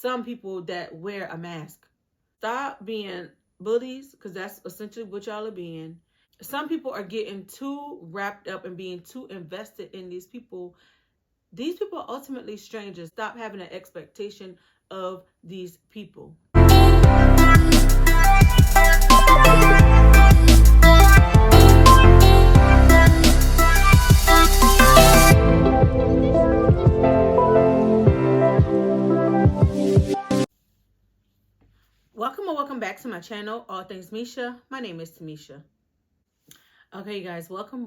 some people that wear a mask. Stop being bullies, because that's essentially what y'all are being. Some people are getting too wrapped up and being too invested in these people. These people are ultimately strangers. Stop having an expectation of these people. Welcome or welcome back to my channel, All Things Mesia. My name is Tamesha. Okay, you guys, welcome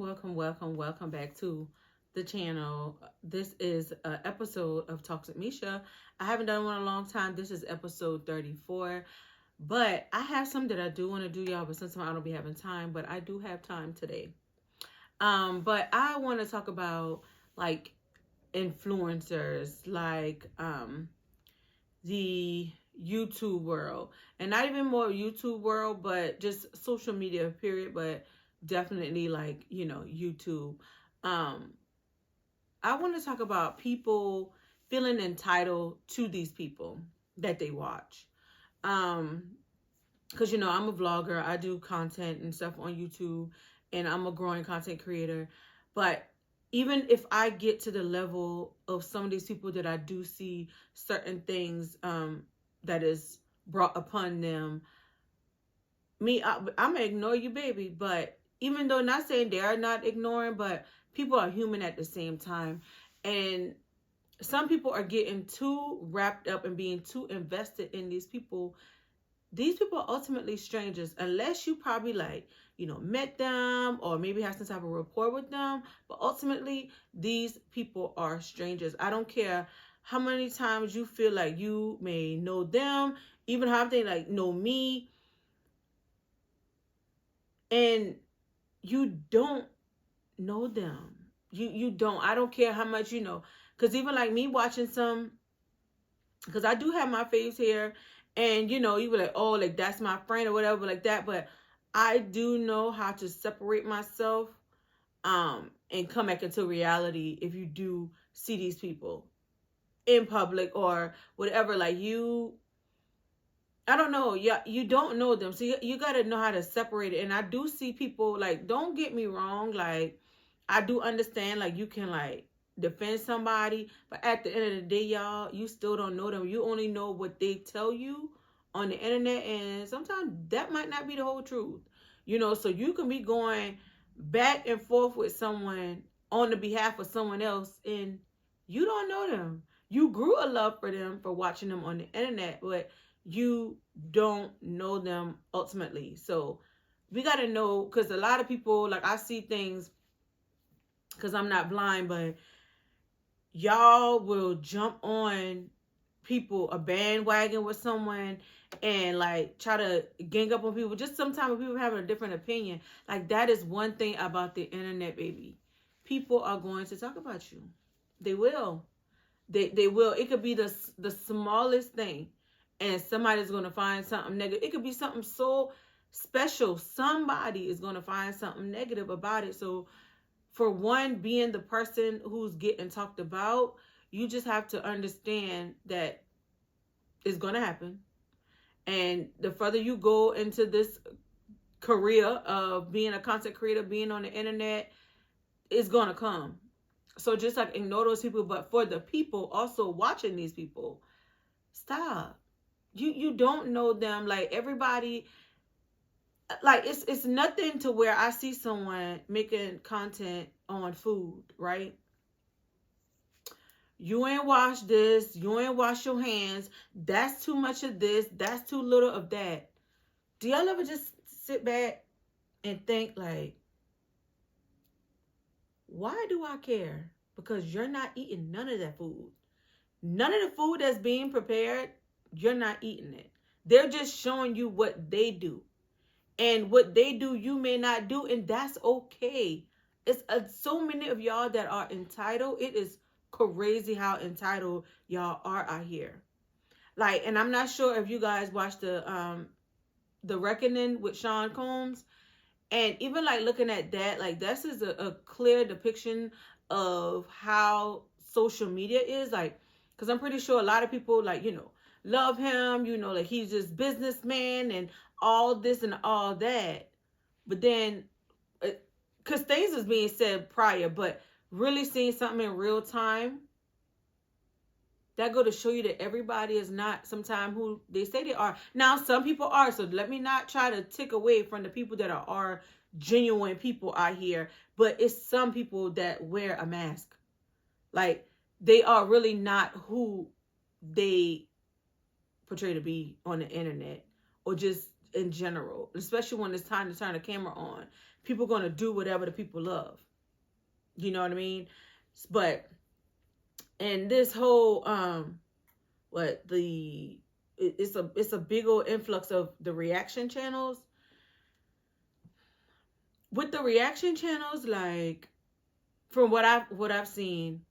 back to the channel. This is an episode of Toxic Mesia. I haven't done one in a long time. This is episode 34. But I have some that I do want to do, y'all, but sometimes I don't be having time, but I do have time today. But I want to talk about like influencers, like the YouTube world, and not even more YouTube world, but just social media period, but definitely like, you know, YouTube. I want to talk about people feeling entitled to these people that they watch. Because, you know, I'm a vlogger, I do content and stuff on YouTube, and I'm a growing content creator. But even if I get to the level of some of these people that I do see certain things that is brought upon them, I'm gonna ignore you, baby. But even though, not saying they are not ignoring, but people are human at the same time. And some people are getting too wrapped up and being too invested in these people. These people are ultimately strangers, unless you probably like, you know, met them or maybe have some type of rapport with them. But ultimately, these people are strangers. I don't care how many times you feel like you may know them, even how they like know me, and you don't know them. You don't. I don't care how much you know. Because even like me watching some, because I do have my faves here, and you know, you be like, oh, like that's my friend or whatever like that. But I do know how to separate myself and come back into reality if you do see these people in public or whatever. Like I don't know. Yeah, you don't know them. So you got to know how to separate it. And I do see people, like, don't get me wrong. Like, I do understand, like, you can, like, defend somebody. But at the end of the day, y'all, you still don't know them. You only know what they tell you on the internet. And sometimes that might not be the whole truth. You know, so you can be going back and forth with someone on the behalf of someone else, and you don't know them. You grew a love for them for watching them on the internet, but you don't know them ultimately. So we got to know, because a lot of people, like, I see things, because I'm not blind, but y'all will jump on people, a bandwagon with someone, and like try to gang up on people just sometimes when people have a different opinion. Like, that is one thing about the internet, baby. People are going to talk about you. They will. They will. It could be the smallest thing, and somebody's going to find something negative. It could be something so special. Somebody is going to find something negative about it. So for one, being the person who's getting talked about, you just have to understand that it's going to happen. And the further you go into this career of being a content creator, being on the internet, it's going to come. So just like ignore those people. But for the people also watching these people, stop. You don't know them. Like, everybody, like, it's nothing to where I see someone making content on food, right? You ain't wash this. You ain't wash your hands. That's too much of this. That's too little of that. Do y'all ever just sit back and think, like, why do I care? Because you're not eating none of that food. None of the food that's being prepared, you're not eating it. They're just showing you what they do. And what they do, you may not do, and that's okay. It's so many of y'all that are entitled. It is crazy how entitled y'all are out here. Like, and I'm not sure if you guys watched the Reckoning with Sean Combs. And even like looking at that, like, this is a clear depiction of how social media is. Like, because I'm pretty sure a lot of people, like, you know, love him, like he's just businessman and all this and all that. But then, because things was being said prior, but really seeing something in real time, that go to show you that everybody is not sometimes who they say they are. Now, some people are, so let me not try to take away from the people that are genuine people out here, but it's some people that wear a mask. Like, they are really not who they portray to be on the internet or just in general, especially when it's time to turn the camera on. People going to do whatever the people love. You know what I mean? But, and this whole, it's a big old influx of the reaction channels. With the reaction channels, like, from what I've seen,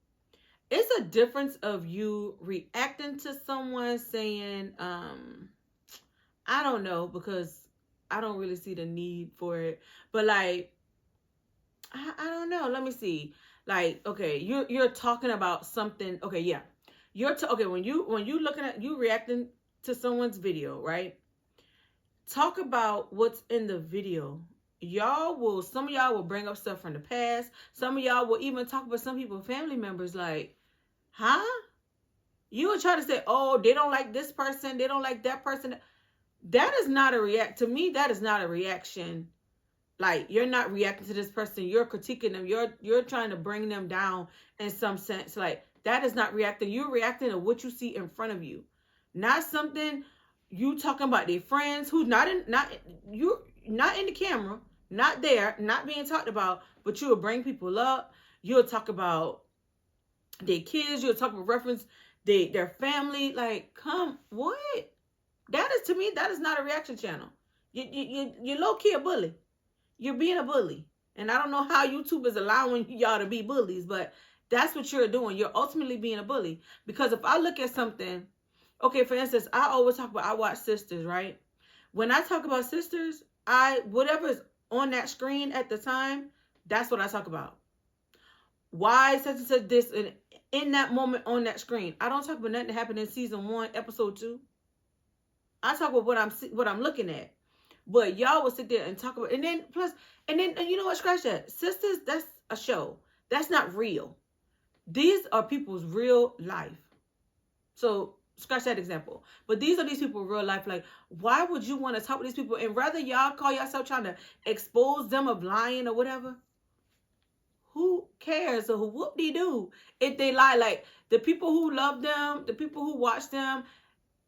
it's a difference of you reacting to someone saying, I don't know, because I don't really see the need for it. But like, I don't know. Let me see. Like, okay, you're talking about something. Okay, yeah, okay. When you looking at you reacting to someone's video, right? Talk about what's in the video. Some of y'all will bring up stuff from the past. Some of y'all will even talk about some people, family members, like, huh? You will try to say, oh, they don't like this person, they don't like that person. That is not a react. To me, that is not a reaction. Like, you're not reacting to this person. You're critiquing them. You're trying to bring them down in some sense. Like, that is not reacting. You're reacting to what you see in front of you. Not something you talking about their friends who's not in the camera, not there, not being talked about, but you will bring people up. You'll talk about their kids. You'll talk about reference their family. Like, come, what? That is, to me, that is not a reaction channel. You're low-key a bully. You're being a bully. And I don't know how YouTube is allowing y'all to be bullies, but that's what you're doing. You're ultimately being a bully. Because if I look at something, okay, for instance, I always talk about, I watch Sisters, right? When I talk about Sisters, whatever's on that screen at the time, that's what I talk about. Why such and such this, and in that moment on that screen. I don't talk about nothing that happened in season 1, episode 2. I talk about what I'm looking at. But y'all will sit there and talk about, and then you know what, scratch that. Sisters, that's a show. That's not real. These are people's real life. So scratch that example. But these are these people in real life. Like, why would you want to talk with these people? And rather y'all call yourself trying to expose them of lying or whatever. Who cares? Or whoop-de-doo if they lie? Like, the people who love them, the people who watch them,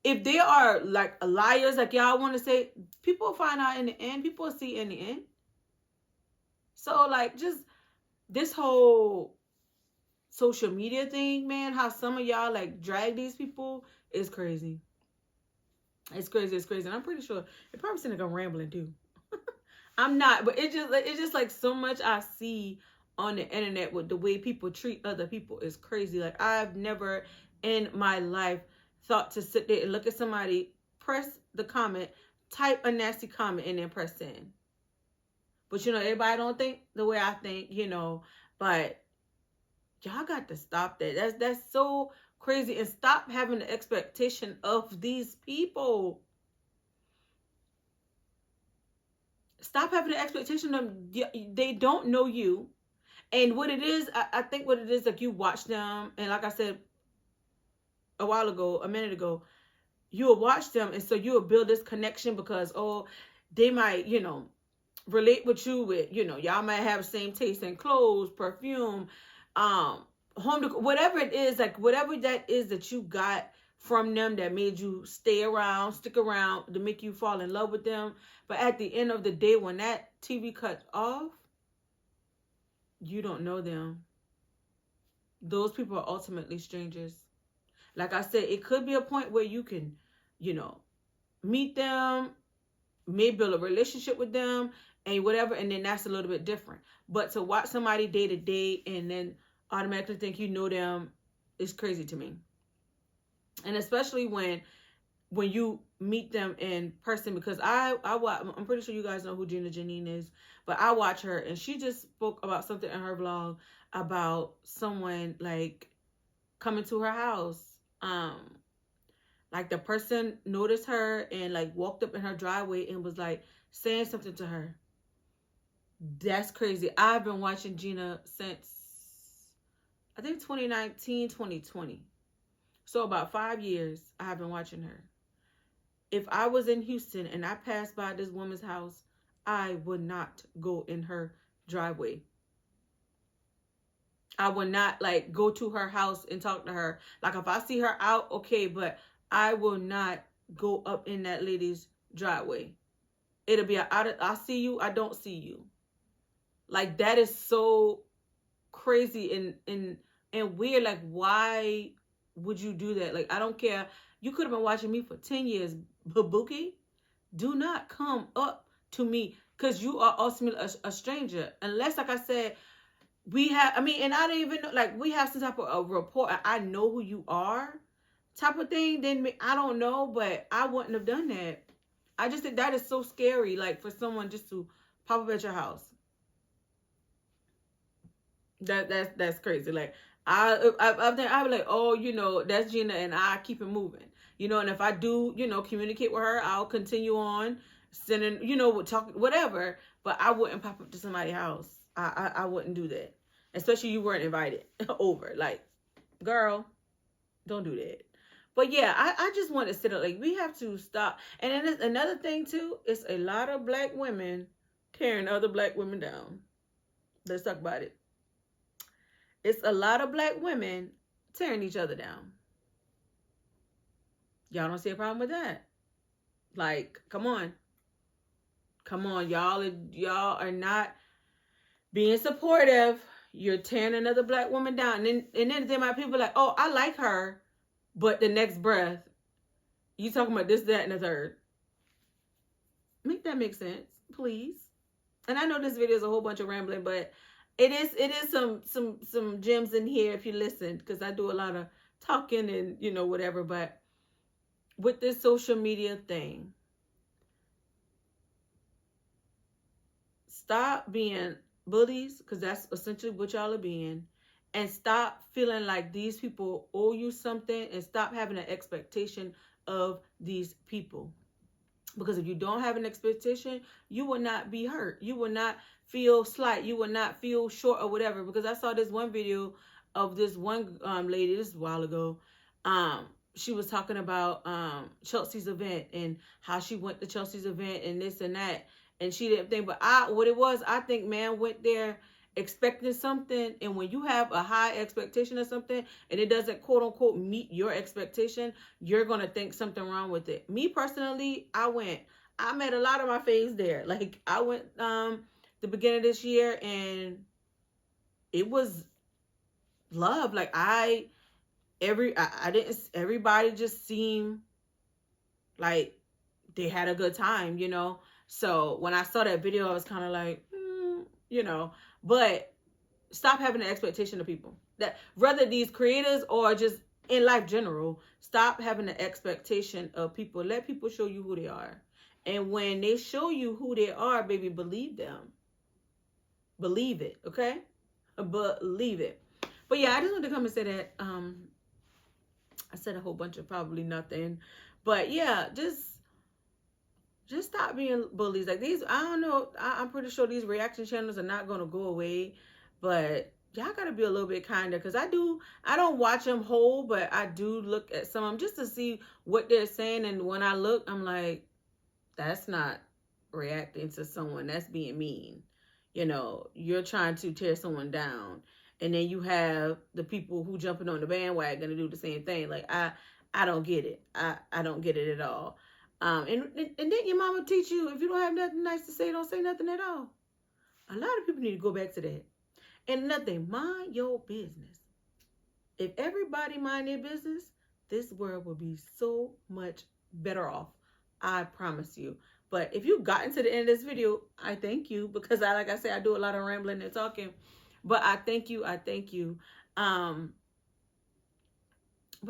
if they are like liars, like y'all want to say, people find out in the end. People see in the end. So, like, just this whole social media thing, man, how some of y'all like drag these people is crazy. It's crazy. It's crazy. And I'm pretty sure it probably seems like I'm rambling too. I'm not, but it's just like so much I see on the internet with the way people treat other people is crazy. Like, I've never in my life thought to sit there and look at somebody, press the comment, type a nasty comment, and then press send. But, everybody don't think the way I think, but y'all got to stop that. That's so crazy. And stop having the expectation of these people. Stop having the expectation of they don't know you. And what it is, I think what it is, like, you watch them, and like I said a minute ago, you will watch them, and so you will build this connection because, they might, relate with you with, y'all might have the same taste in clothes, perfume, home decor, whatever it is, like, whatever that is that you got from them that made you stick around, to make you fall in love with them. But at the end of the day, when that TV cuts off, you don't know them. Those people are ultimately strangers. Like I said, it could be a point where you can, meet them, maybe build a relationship with them and whatever, and then that's a little bit different. But to watch somebody day to day and then automatically think you know them is crazy to me. And especially when you meet them in person, because I'm pretty sure you guys know who Gina Janine is, but I watch her, and she just spoke about something in her vlog about someone like coming to her house, Like the person noticed her and like walked up in her driveway and was like saying something to her. That's crazy. I've been watching Gina since I think 2019, 2020. So about 5 years I've been watching her. If I was in Houston and I passed by this woman's house, I would not go in her driveway. I would not like go to her house and talk to her. Like if I see her out, okay, but I will not go up in that lady's driveway. It'll be I see you, I don't see you. Like that is so crazy and weird. Like why would you do that? Like I don't care. You could have been watching me for 10 years, Babuki. Do not come up to me because you are ultimately a stranger. Unless, like I said, we have, I mean, and I don't even know, like, we have some type of a rapport. I know who you are type of thing. Then I don't know, but I wouldn't have done that. I just think that is so scary, like, for someone just to pop up at your house. That's crazy. Like, I've been like, oh, you know, that's Gina, and I keep it moving. You know, and if I do, you know, communicate with her, I'll continue on sending, you know, talk, whatever. But I wouldn't pop up to somebody's house. I wouldn't do that. Especially you weren't invited over. Like, girl, don't do that. But yeah, I just want to sit up. Like, we have to stop. And then another thing, too, is a lot of black women tearing other black women down. Let's talk about it. It's a lot of black women tearing each other down. Y'all don't see a problem with that. Like, come on. Come on. Y'all are not being supportive. You're tearing another black woman down. And then my people are like, oh, I like her. But the next breath, you talking about this, that, and the third. Make that make sense, please. And I know this video is a whole bunch of rambling, but it is some gems in here if you listen, because I do a lot of talking and, you know, whatever. But with this social media thing, stop being bullies, because that's essentially what y'all are being, and stop feeling like these people owe you something, and stop having an expectation of these people. Because if you don't have an expectation, you will not be hurt. You will not feel slight. You will not feel short or whatever. Because I saw this one video of this one lady, this was a while ago. She was talking about Chelsea's event and how she went to Chelsea's event and this and that. And she didn't think, but I think man went there expecting something. And when you have a high expectation of something and it doesn't quote unquote meet your expectation, you're going to think something wrong with it. Me personally, I met a lot of my faves there. Like I went the beginning of this year and it was love. Like everybody just seemed like they had a good time, you know? So when I saw that video, I was kind of like, you know, but stop having an expectation of people. That whether these creators or just in life general, stop having an expectation of people. Let people show you who they are. And when they show you who they are, baby, believe them. Believe it, okay? Believe it. But yeah, I just wanted to come and say that. I said a whole bunch of probably nothing. But yeah, just stop being bullies. Like these, I don't know. I'm pretty sure these reaction channels are not going to go away. But y'all got to be a little bit kinder. Because I don't watch them whole, but I do look at some of them just to see what they're saying. And when I look, I'm like, that's not reacting to someone. That's being mean. You know, you're trying to tear someone down. And then you have the people who jumping on the bandwagon to do the same thing. Like, I don't get it. I don't get it at all. And then your mama teach you, if you don't have nothing nice to say, don't say nothing at all. A lot of people need to go back to that. And nothing, mind your business. If everybody mind their business, this world will be so much better off. I promise you. But if you've gotten to the end of this video, I thank you. Because like I said, I do a lot of rambling and talking. But I thank you. I thank you. But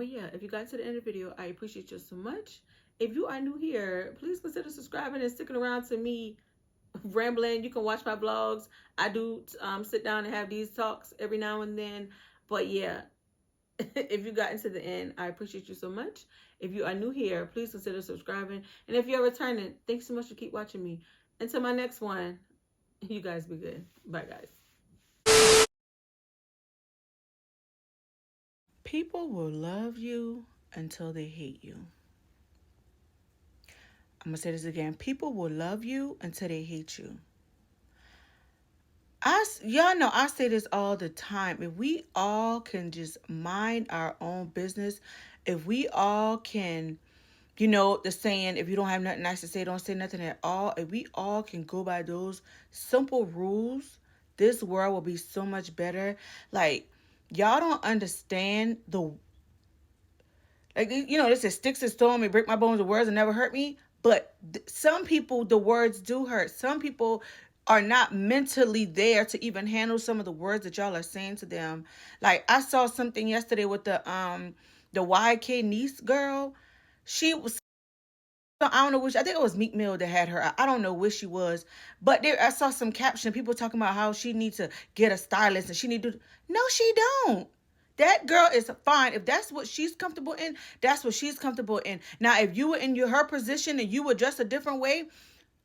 yeah, if you got to the end of the video, I appreciate you so much. If you are new here, please consider subscribing and sticking around to me rambling. You can watch my vlogs. I do sit down and have these talks every now and then. But yeah, If you got into the end, I appreciate you so much. If you are new here, please consider subscribing. And if you're returning, thanks so much for keep watching me. Until my next one, you guys be good. Bye, guys. People will love you until they hate you. I'm going to say this again. People will love you until they hate you. Y'all know I say this all the time. If we all can just mind our own business, if we all can, the saying, if you don't have nothing nice to say, don't say nothing at all. If we all can go by those simple rules, this world will be so much better. Like, y'all don't understand they say sticks and stone may break my bones, the words will never hurt me. But some people, the words do hurt. Some people are not mentally there to even handle some of the words that y'all are saying to them. Like, I saw something yesterday with the YK niece girl. She was, I don't know which, I think it was Meek Mill that had her. I don't know which she was. But there, I saw some caption, people talking about how she needs to get a stylist and she need to, no, she don't. That girl is fine. If that's what she's comfortable in, that's what she's comfortable in. Now, if you were in her position and you were dressed a different way,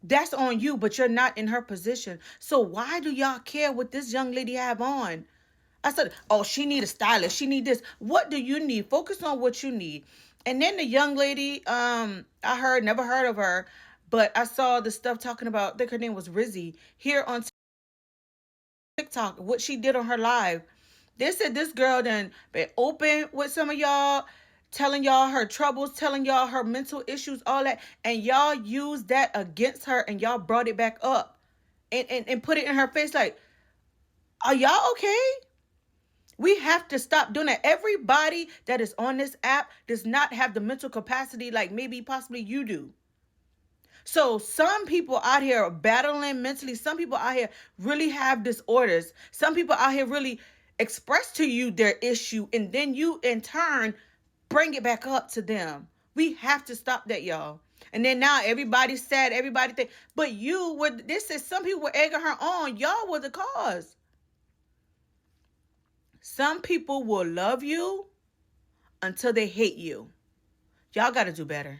that's on you, but you're not in her position. So why do y'all care what this young lady have on? I said, oh, she need a stylist. She need this. What do you need? Focus on what you need. And then the young lady, never heard of her, but I saw the stuff talking about, I think her name was Rizzy, here on TikTok, what she did on her live. They said this girl done been open with some of y'all, telling y'all her troubles, telling y'all her mental issues, all that, and y'all used that against her and y'all brought it back up and put it in her face like, are y'all okay? We have to stop doing that. Everybody that is on this app does not have the mental capacity like maybe possibly you do. So some people out here are battling mentally. Some people out here really have disorders. Some people out here really express to you their issue, and then you in turn bring it back up to them. We have to stop that, y'all. And then now everybody's sad. Everybody think, but you were, this is, some people were egging her on. Y'all were the cause. Some people will love you until they hate you. Y'all got to do better.